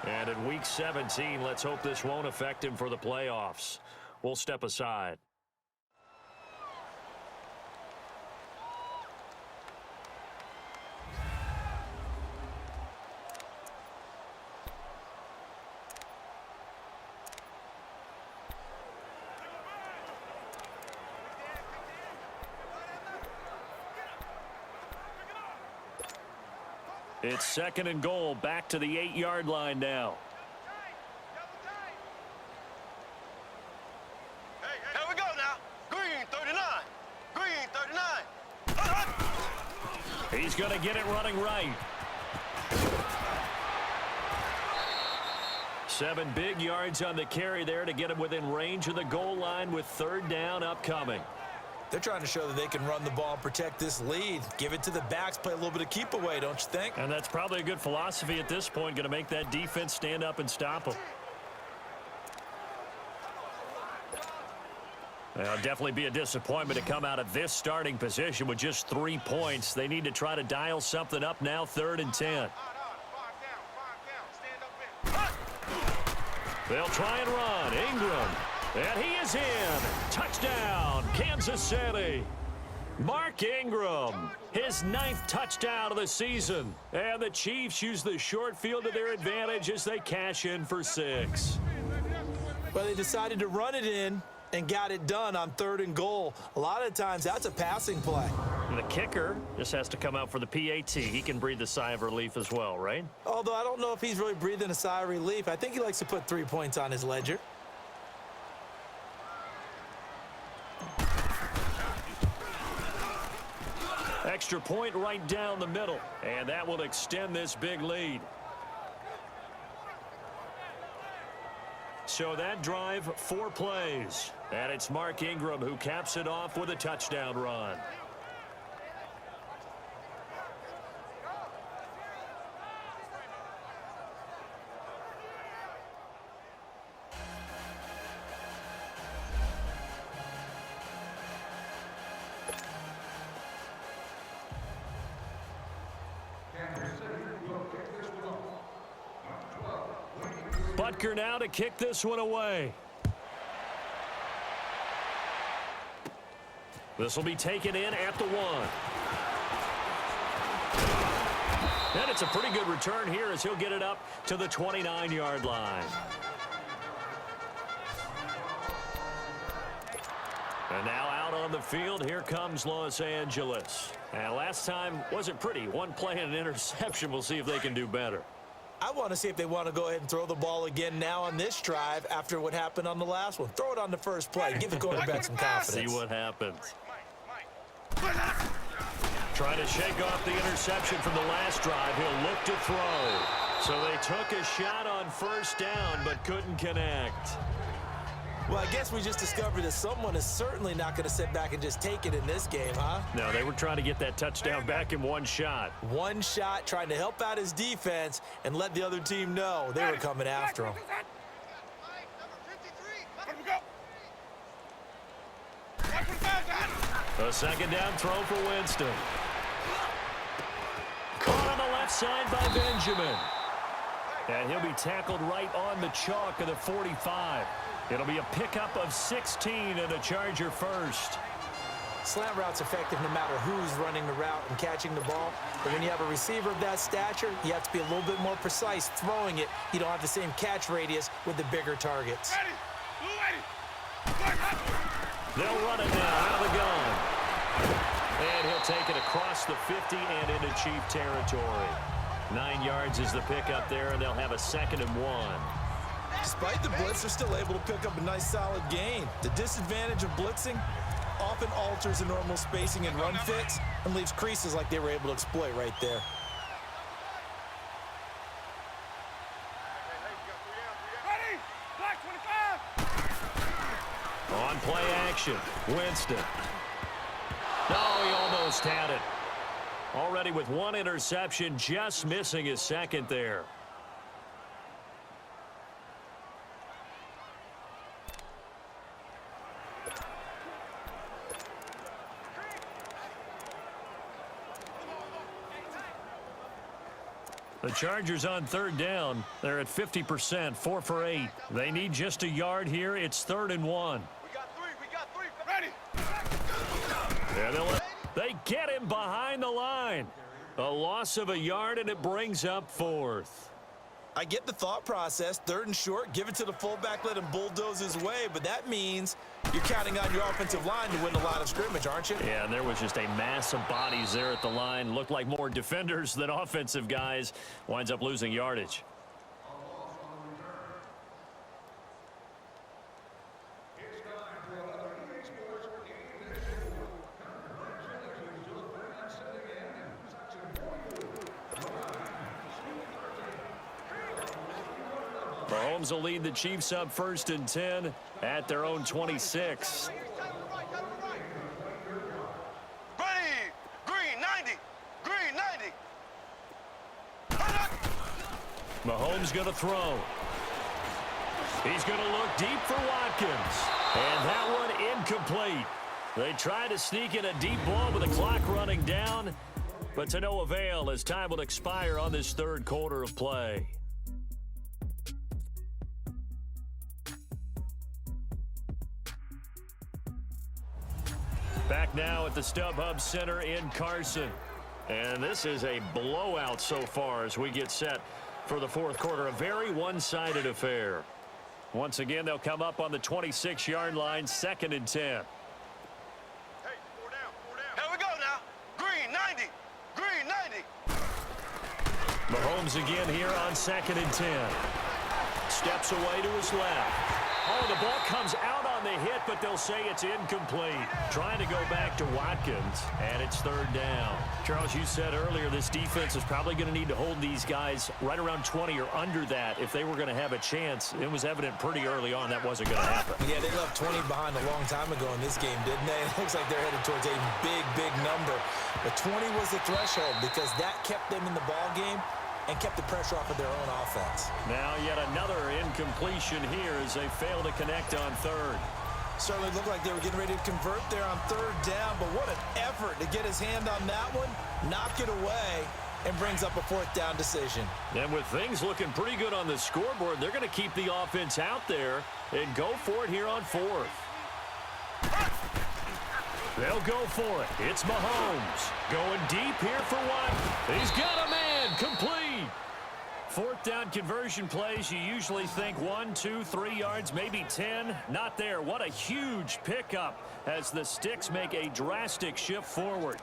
And in Week 17, let's hope this won't affect him for the playoffs. We'll step aside. It's 2nd and goal, back to the 8-yard line now. Here we go now. Green 39. Green 39. He's going to get it running right. 7 big yards on the carry there to get him within range of the goal line with 3rd down upcoming. They're trying to show that they can run the ball and protect this lead. Give it to the backs, play a little bit of keep away, don't you think? And that's probably a good philosophy at this point, going to make that defense stand up and stop them. It'll definitely be a disappointment to come out of this starting position with just 3 points. They need to try to dial something up now, 3rd and 10. They'll try and run. Ingram. And he is in. Touchdown, Kansas City. Mark Ingram, his 9th touchdown of the season. And the Chiefs use the short field to their advantage as they cash in for 6. Well, they decided to run it in and got it done on 3rd and goal. A lot of times, that's a passing play. And the kicker just has to come out for the PAT. He can breathe a sigh of relief as well, right? Although I don't know if he's really breathing a sigh of relief. I think he likes to put 3 points on his ledger. Extra point right down the middle, and that will extend this big lead. So that drive, 4 plays, and it's Mark Ingram who caps it off with a touchdown run. Butker now to kick this one away. This will be taken in at the 1. And it's a pretty good return here as he'll get it up to the 29-yard line. And now out on the field, here comes Los Angeles. And last time wasn't pretty. One play and an interception. We'll see if they can do better. I want to see if they want to go ahead and throw the ball again now on this drive after what happened on the last one. Throw it on the first play. Give the quarterback some confidence. See what happens. Trying to shake off the interception from the last drive. He'll look to throw. So they took a shot on first down but couldn't connect. Well, I guess we just discovered that someone is certainly not going to sit back and just take it in this game, huh? No, they were trying to get that touchdown back in one shot. One shot, trying to help out his defense and let the other team know they were coming after him. A second down throw for Winston. Caught on the left side by Benjamin. And he'll be tackled right on the chalk of the 45. It'll be a pickup of 16 and a Charger first. Slant route's effective no matter who's running the route and catching the ball. But when you have a receiver of that stature, you have to be a little bit more precise throwing it. You don't have the same catch radius with the bigger targets. They'll run it now out of the gun. And he'll take it across the 50 and into Chief territory. 9 yards is the pickup there, and they'll have a 2nd and 1. Despite the blitz, they're still able to pick up a nice solid gain. The disadvantage of blitzing often alters the normal spacing and run fits and leaves creases like they were able to exploit right there. On play action, Winston. Oh, he almost had it. Already with one interception, just missing his second there. The Chargers on 3rd down. They're at 50%, 4 for 8. They need just a yard here. It's 3rd and 1. We got three. Ready? Yeah, they get him behind the line. A loss of a yard, and it brings up 4th. I get the thought process. 3rd and short, give it to the fullback, let him bulldoze his way, but that means you're counting on your offensive line to win the line of scrimmage, aren't you? Yeah, and there was just a mass of bodies there at the line. Looked like more defenders than offensive guys. Winds up losing yardage. Mahomes will lead the Chiefs up 1st and 10 at their own 26. Ready? Green 90. Green 90. Mahomes going to throw. He's going to look deep for Watkins. And that one incomplete. They try to sneak in a deep ball with the clock running down, but to no avail as time will expire on this 3rd quarter of play. Back now at the StubHub Center in Carson. And this is a blowout so far as we get set for the 4th quarter. A very one-sided affair. Once again, they'll come up on the 26-yard line, 2nd and 10. Hey, 4 down. Here we go now. Green 90. Green 90. Mahomes again here on 2nd and 10. Steps away to his left. Oh, the ball comes out on the hit, but they'll say it's incomplete. Trying to go back to Watkins, and it's 3rd down. Charles, you said earlier this defense is probably going to need to hold these guys right around 20 or under that if they were going to have a chance. It was evident pretty early on that wasn't going to happen. Yeah, they left 20 behind a long time ago in this game, didn't they? It looks like they're headed towards a big number. But 20 was the threshold because that kept them in the ball game and kept the pressure off of their own offense. Now yet another incompletion here as they fail to connect on 3rd. Certainly looked like they were getting ready to convert there on 3rd down, but what an effort to get his hand on that one, knock it away, and brings up a fourth down decision. And with things looking pretty good on the scoreboard, they're going to keep the offense out there and go for it here on fourth. They'll go for it. It's Mahomes going deep here for one. He's got a man. Complete. Fourth down conversion plays, you usually think 1, 2, 3 yards, maybe 10. Not there. What a huge pickup as the Sticks make a drastic shift forward.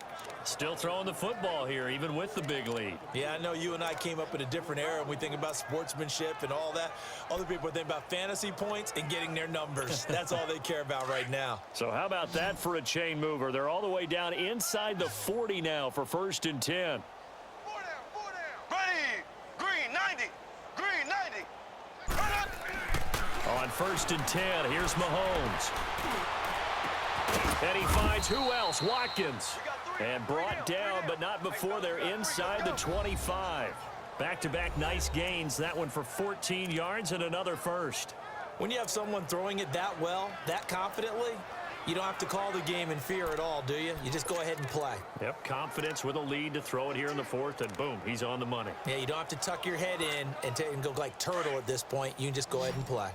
Still throwing the football here, even with the big lead. Yeah, I know you and I came up in a different era and we think about sportsmanship and all that. Other people think about fantasy points and getting their numbers. That's all they care about right now. So how about that for a chain mover? They're all the way down inside the 40 now for 1st and 10. 4 down. Ready. Green 90. Green 90. On 1st and 10, here's Mahomes. And he finds who else? Watkins. And brought down, but not before they're inside the 25. Back-to-back nice gains. That one for 14 yards and another first. When you have someone throwing it that well, that confidently, you don't have to call the game in fear at all, do you? You just go ahead and play. Yep, confidence with a lead to throw it here in the 4th, and boom, he's on the money. Yeah, you don't have to tuck your head in and go like turtle at this point. You can just go ahead and play.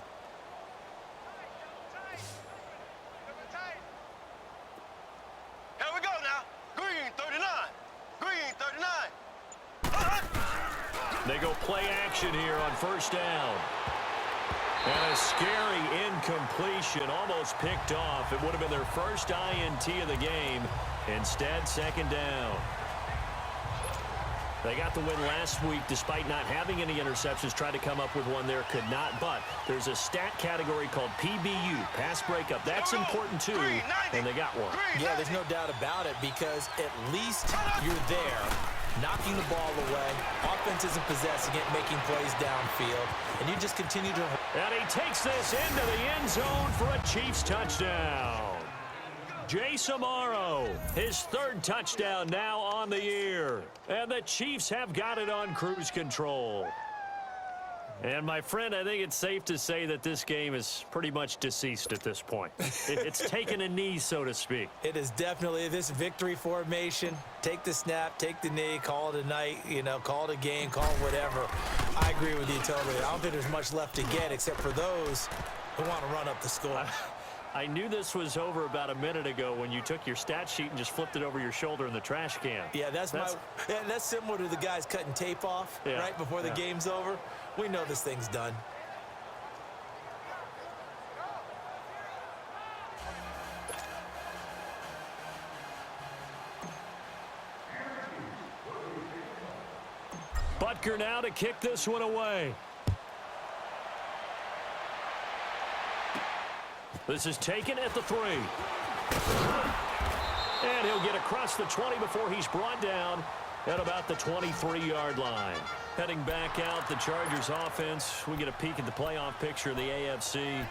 Here we go now. Green 39. Green 39. They go play action here on 1st down. And a scary incompletion, almost picked off. It would have been their first INT of the game. Instead, 2nd down. They got the win last week despite not having any interceptions. Tried to come up with one there, could not. But there's a stat category called PBU, pass breakup. That's important too, and they got one. Yeah, there's no doubt about it because at least you're there, knocking the ball away. Offense isn't possessing it, making plays downfield. And you just continue to... And he takes this into the end zone for a Chiefs touchdown. Jay Samaro, his 3rd touchdown now on the year. And the Chiefs have got it on cruise control. And, my friend, I think it's safe to say that this game is pretty much deceased at this point. It's taken a knee, so to speak. It is definitely this victory formation. Take the snap, take the knee, call it a night, call it a game, call it whatever. I agree with you totally. I don't think there's much left to get except for those who want to run up the score. I knew this was over about a minute ago when you took your stat sheet and just flipped it over your shoulder in the trash can. Yeah, that's similar to the guys cutting tape off right before the game's over. We know this thing's done. Butker now to kick this one away. This is taken at the 3. And he'll get across the 20 before he's brought down at about the 23-yard line. Heading back out, the Chargers offense. We get a peek at the playoff picture of the AFC.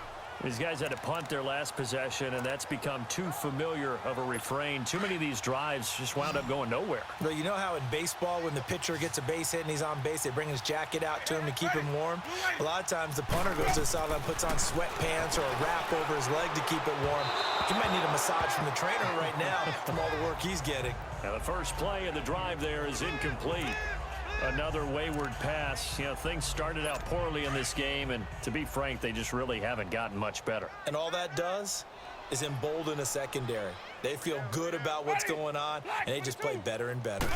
These guys had to punt their last possession, and that's become too familiar of a refrain. Too many of these drives just wound up going nowhere. Well, you know how in baseball, when the pitcher gets a base hit and he's on base, they bring his jacket out to him to keep him warm? A lot of times the punter goes to the sideline, puts on sweatpants or a wrap over his leg to keep it warm. He might need a massage from the trainer right now from all the work he's getting. Now, the first play of the drive there is incomplete. Another wayward pass. Things started out poorly in this game, and to be frank, they just really haven't gotten much better. And all that does is embolden a secondary. They feel good about what's going on, and they just play better and better.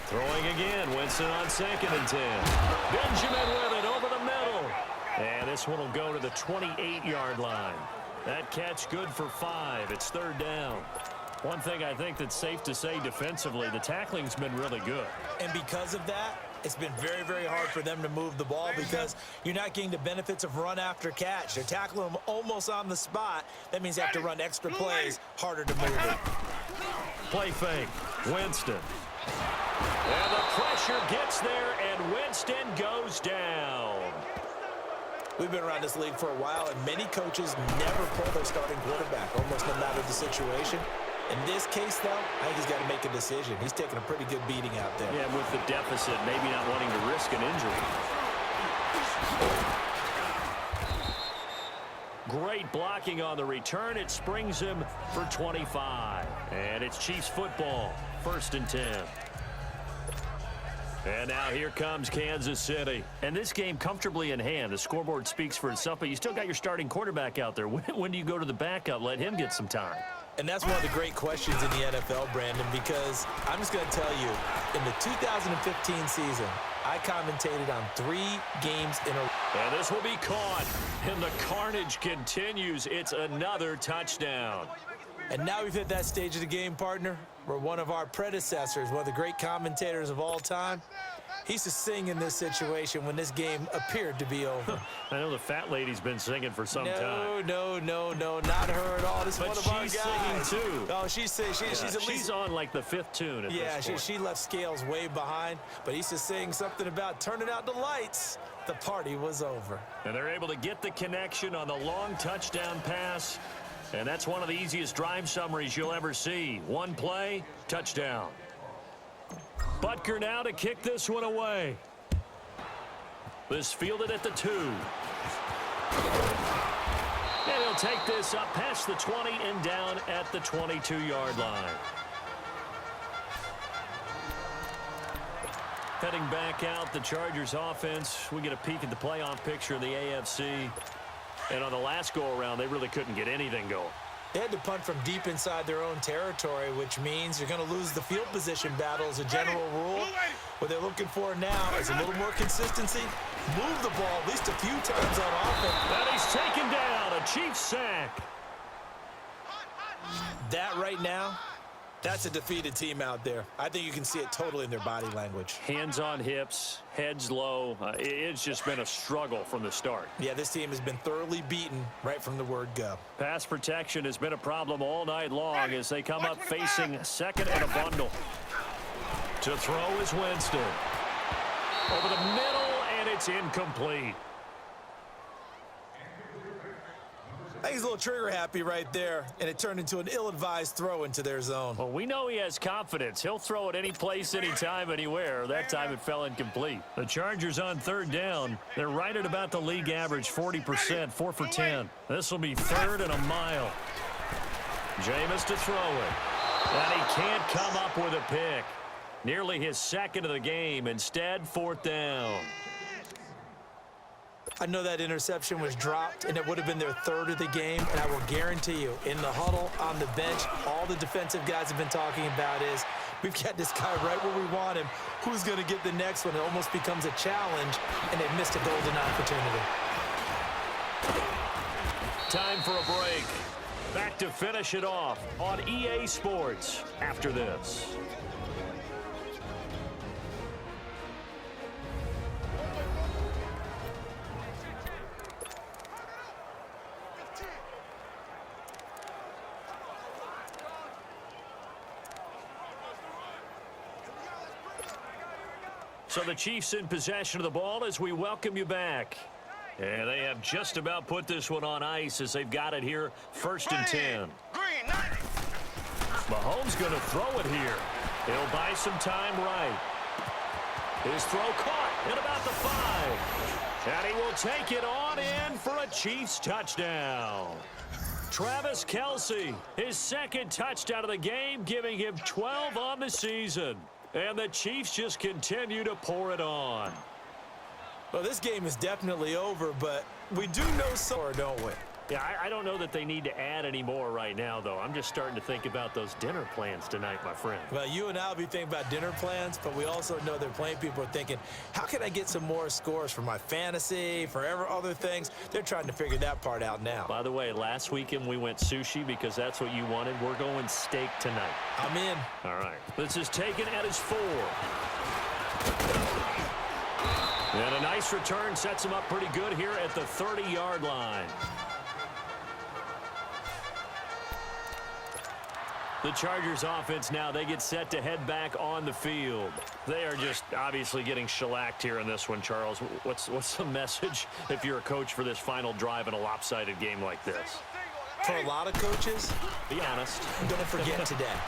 Throwing again. Winston on 2nd and 10. Benjamin with it over the middle. And this one will go to the 28-yard line. That catch good for 5. It's 3rd down. One thing I think that's safe to say defensively, the tackling's been really good. And because of that, it's been very, very hard for them to move the ball because you're not getting the benefits of run after catch. They're tackling them almost on the spot. That means they have to run extra plays, harder to move it. Play fake. Winston. And the pressure gets there, and Winston goes down. We've been around this league for a while, and many coaches never pull their starting quarterback, almost no matter the situation. In this case, though, I think he's got to make a decision. He's taking a pretty good beating out there. Yeah, with the deficit, maybe not wanting to risk an injury. Great blocking on the return. It springs him for 25. And it's Chiefs football. 1st and 10. And now here comes Kansas City. And this game comfortably in hand. The scoreboard speaks for itself, but you still got your starting quarterback out there. When do you go to the backup? Let him get some time. And that's one of the great questions in the NFL, Brandon, because I'm just going to tell you, in the 2015 season, I commentated on 3 games in a row. And this will be caught. And the carnage continues. It's another touchdown. And now we've hit that stage of the game, partner, where one of our predecessors, one of the great commentators of all time, he used to sing in this situation when this game appeared to be over. I know the fat lady's been singing for some time. No, not her at all. This is one of our guys. She's singing too. Oh, she's at least... She's on like the 5th tune at this point. She left Scales way behind, but he used to sing something about turning out the lights. The party was over. And they're able to get the connection on the long touchdown pass. And that's one of the easiest drive summaries you'll ever see. One play, touchdown. Butker now to kick this one away. This fielded at the 2. And he'll take this up past the 20 and down at the 22-yard line. Heading back out, the Chargers offense. We get a peek at the playoff picture of the AFC. And on the last go-around, they really couldn't get anything going. They had to punt from deep inside their own territory, which means you're going to lose the field position battle as a general rule. What they're looking for now is a little more consistency. Move the ball at least a few times on offense. And he's taken down. A Chiefs sack. That right now, that's a defeated team out there. I think you can see it totally in their body language. Hands on hips, heads low. It's just been a struggle from the start. Yeah, this team has been thoroughly beaten right from the word go. Pass protection has been a problem all night long as they come up facing second and a bundle. To throw is Winston. Over the middle, and it's incomplete. I think he's a little trigger happy right there, and it turned into an ill-advised throw into their zone. Well, we know he has confidence. He'll throw it any place, anytime, anywhere. That time it fell incomplete. The Chargers on 3rd down. They're right at about the league average, 40%, 4 for 10. This will be 3rd and a mile. Jameis to throw it. And he can't come up with a pick. Nearly his 2nd of the game. Instead, 4th down. I know that interception was dropped, and it would have been their 3rd of the game, and I will guarantee you, in the huddle, on the bench, all the defensive guys have been talking about is, we've got this guy right where we want him. Who's going to get the next one? It almost becomes a challenge, and they've missed a golden opportunity. Time for a break. Back to finish it off on EA Sports after this. So the Chiefs in possession of the ball as we welcome you back. And they have just about put this one on ice as they've got it here, 1st and 10. Mahomes going to throw it here. He'll buy some time right. His throw caught at about the 5. And he will take it on in for a Chiefs touchdown. Travis Kelce, his 2nd touchdown of the game, giving him 12 on the season. And the Chiefs just continue to pour it on. Well, this game is definitely over, but we do know so, don't we? Yeah, I don't know that they need to add any more right now, though. I'm just starting to think about those dinner plans tonight, my friend. Well, you and I will be thinking about dinner plans, but we also know that plenty of people are thinking, how can I get some more scores for my fantasy, for other things? They're trying to figure that part out now. By the way, last weekend we went sushi because that's what you wanted. We're going steak tonight. I'm in. All right. This is taken at his 4. And a nice return sets him up pretty good here at the 30-yard line. The Chargers offense now, they get set to head back on the field. They are just obviously getting shellacked here in this one, Charles. What's the message if you're a coach for this final drive in a lopsided game like this? For a lot of coaches, be honest. Don't forget today.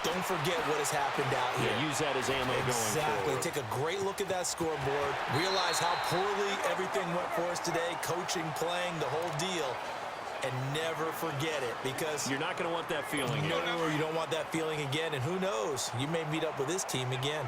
Don't forget what has happened out here. Yeah, use that as ammo going forward. Take a great look at that scoreboard. Realize how poorly everything went for us today, coaching, playing, the whole deal. And never forget it, because you're not going to want that feeling again. No, you don't want that feeling again. And who knows? You may meet up with this team again.